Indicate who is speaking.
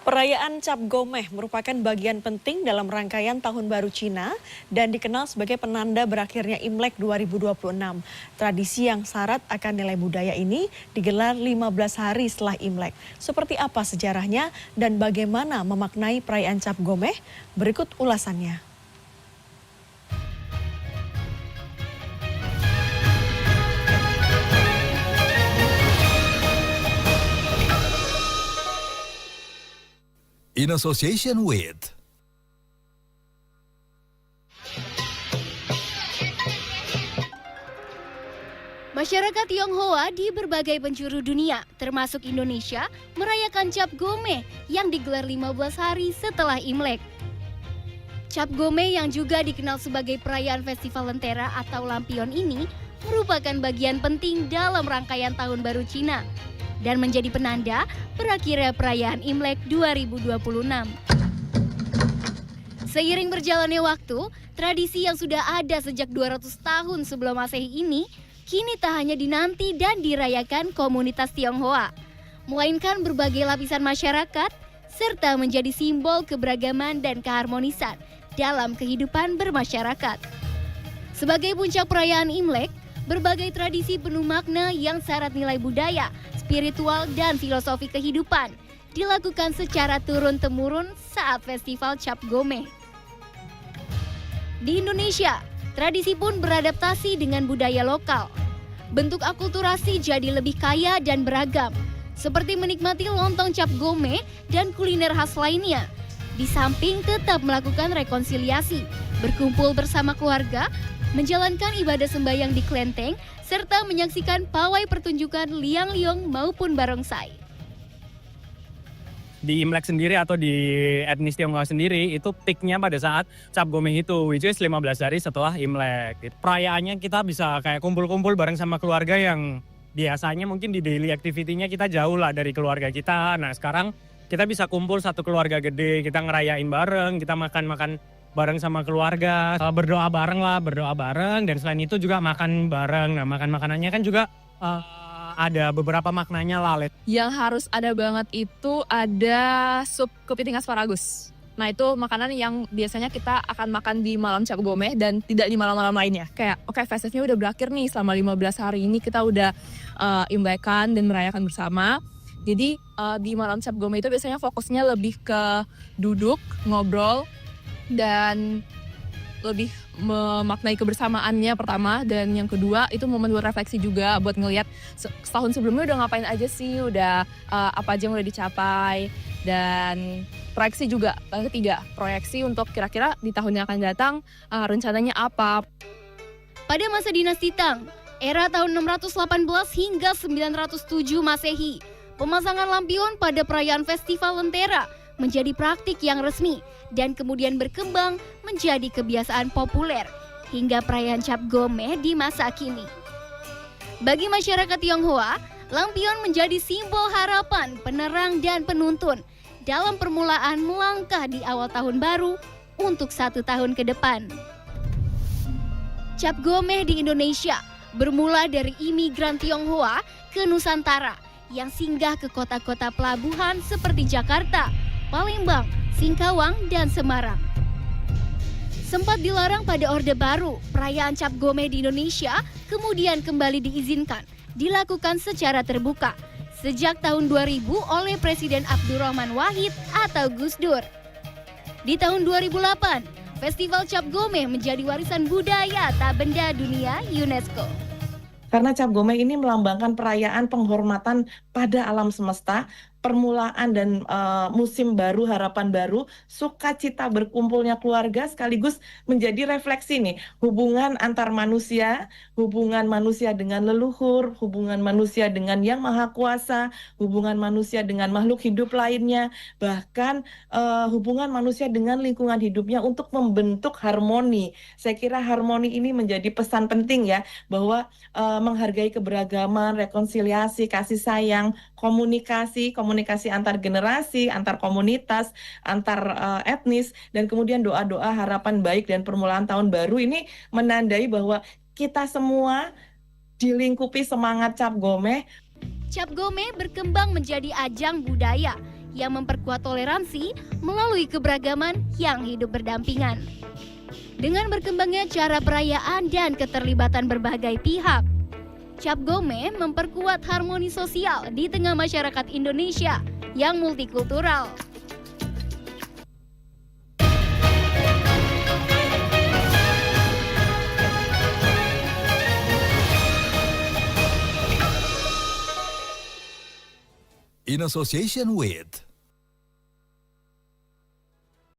Speaker 1: Perayaan Cap Gomeh merupakan bagian penting dalam rangkaian Tahun Baru Cina dan dikenal sebagai penanda berakhirnya Imlek 2026. Tradisi yang syarat akan nilai budaya ini digelar 15 hari setelah Imlek. Seperti apa sejarahnya dan bagaimana memaknai perayaan Cap Gomeh? Berikut ulasannya.
Speaker 2: In association with
Speaker 3: Masyarakat Tionghoa di berbagai penjuru dunia, termasuk Indonesia, merayakan Cap Gomeh yang digelar 15 hari setelah Imlek. Cap Gomeh yang juga dikenal sebagai perayaan Festival Lentera atau Lampion ini merupakan bagian penting dalam rangkaian Tahun Baru Cina dan menjadi penanda berakhirnya perayaan Imlek 2026. Seiring berjalannya waktu, tradisi yang sudah ada sejak 200 tahun sebelum Masehi ini kini tak hanya dinanti dan dirayakan komunitas Tionghoa, melainkan berbagai lapisan masyarakat serta menjadi simbol keberagaman dan keharmonisan dalam kehidupan bermasyarakat. Sebagai puncak perayaan Imlek, berbagai tradisi penuh makna yang syarat nilai budaya, spiritual, dan filosofi kehidupan dilakukan secara turun-temurun saat festival Cap Gomeh. Di Indonesia, tradisi pun beradaptasi dengan budaya lokal. Bentuk akulturasi jadi lebih kaya dan beragam, seperti menikmati lontong Cap Gomeh dan kuliner khas lainnya. Di samping tetap melakukan rekonsiliasi, berkumpul bersama keluarga, menjalankan ibadah sembahyang di kelenteng, serta menyaksikan pawai pertunjukan liang-liong maupun barongsai.
Speaker 4: Di Imlek sendiri atau di etnis Tionghoa sendiri itu peaknya pada saat Cap Gomeh itu, which is 15 hari setelah Imlek. Perayaannya kita bisa kayak kumpul-kumpul bareng sama keluarga yang biasanya mungkin di daily activity-nya kita jauh lah dari keluarga kita. Nah sekarang kita bisa kumpul satu keluarga gede, kita ngerayain bareng, kita makan-makan bareng sama keluarga, berdoa bareng, dan selain itu juga makan bareng. Nah makanannya kan juga ada beberapa maknanya lah.
Speaker 5: Yang harus ada banget itu ada sup kepiting asparagus. Nah itu makanan yang biasanya kita akan makan di malam Cap Gomeh dan tidak di malam-malam lainnya. Kayak oke, festivnya udah berakhir nih, selama 15 hari ini kita udah imlekan dan merayakan bersama. Jadi di malam Cap Gomeh itu biasanya fokusnya lebih ke duduk, ngobrol, dan lebih memaknai kebersamaannya pertama, dan yang kedua itu momen buat refleksi juga, buat ngelihat setahun sebelumnya udah ngapain aja sih, udah apa aja yang udah dicapai, dan proyeksi juga. Yang ketiga, proyeksi untuk kira-kira di tahun yang akan datang rencananya apa.
Speaker 3: Pada masa dinasti Tang, era tahun 618 hingga 907 Masehi, pemasangan lampion pada perayaan Festival Lentera menjadi praktik yang resmi dan kemudian berkembang menjadi kebiasaan populer hingga perayaan Cap Gomeh di masa kini. Bagi masyarakat Tionghoa, lampion menjadi simbol harapan, penerang, dan penuntun dalam permulaan melangkah di awal tahun baru untuk 1 tahun ke depan. Cap Gomeh di Indonesia bermula dari imigran Tionghoa ke Nusantara yang singgah ke kota-kota pelabuhan seperti Jakarta, Palembang, Singkawang, dan Semarang. Sempat dilarang pada Orde Baru, perayaan Cap Gomeh di Indonesia kemudian kembali diizinkan dilakukan secara terbuka sejak tahun 2000 oleh Presiden Abdurrahman Wahid atau Gus Dur. Di tahun 2008, Festival Cap Gomeh menjadi warisan budaya tak benda dunia UNESCO.
Speaker 6: Karena Cap Gomeh ini melambangkan perayaan penghormatan pada alam semesta, permulaan dan musim baru, harapan baru, sukacita berkumpulnya keluarga, sekaligus menjadi refleksi nih, hubungan antar manusia, hubungan manusia dengan leluhur, hubungan manusia dengan Yang Maha Kuasa, hubungan manusia dengan makhluk hidup lainnya, bahkan hubungan manusia dengan lingkungan hidupnya untuk membentuk harmoni. Saya kira harmoni ini menjadi pesan penting ya, bahwa menghargai keberagaman, rekonsiliasi, kasih sayang, komunikasi antar generasi, antar komunitas, antar etnis, dan kemudian doa-doa harapan baik dan permulaan tahun baru ini menandai bahwa kita semua dilingkupi semangat Cap Gomeh.
Speaker 3: Cap Gomeh berkembang menjadi ajang budaya yang memperkuat toleransi melalui keberagaman yang hidup berdampingan. Dengan berkembangnya cara perayaan dan keterlibatan berbagai pihak, Cap Gomeh memperkuat harmoni sosial di tengah masyarakat Indonesia yang multikultural.
Speaker 2: In association with